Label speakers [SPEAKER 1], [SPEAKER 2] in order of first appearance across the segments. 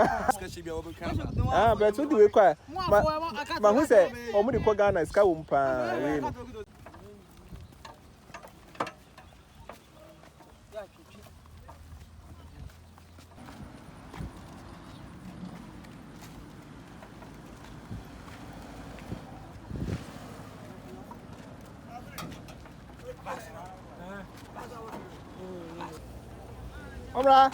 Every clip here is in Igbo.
[SPEAKER 1] Ah, but what do we call? Ma who say? Omo di ko Ghana ska wo mpa we no. Omra.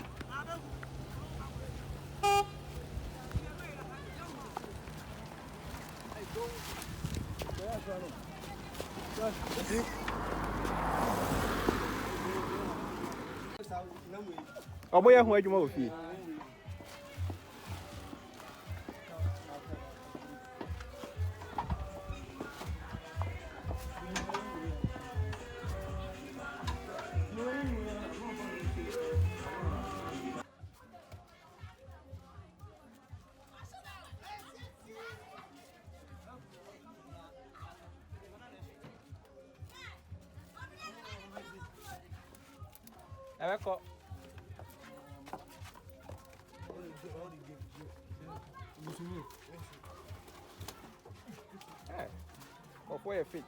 [SPEAKER 1] Omo ye ho adwuma ofie. Eko. Hey. Of where fit.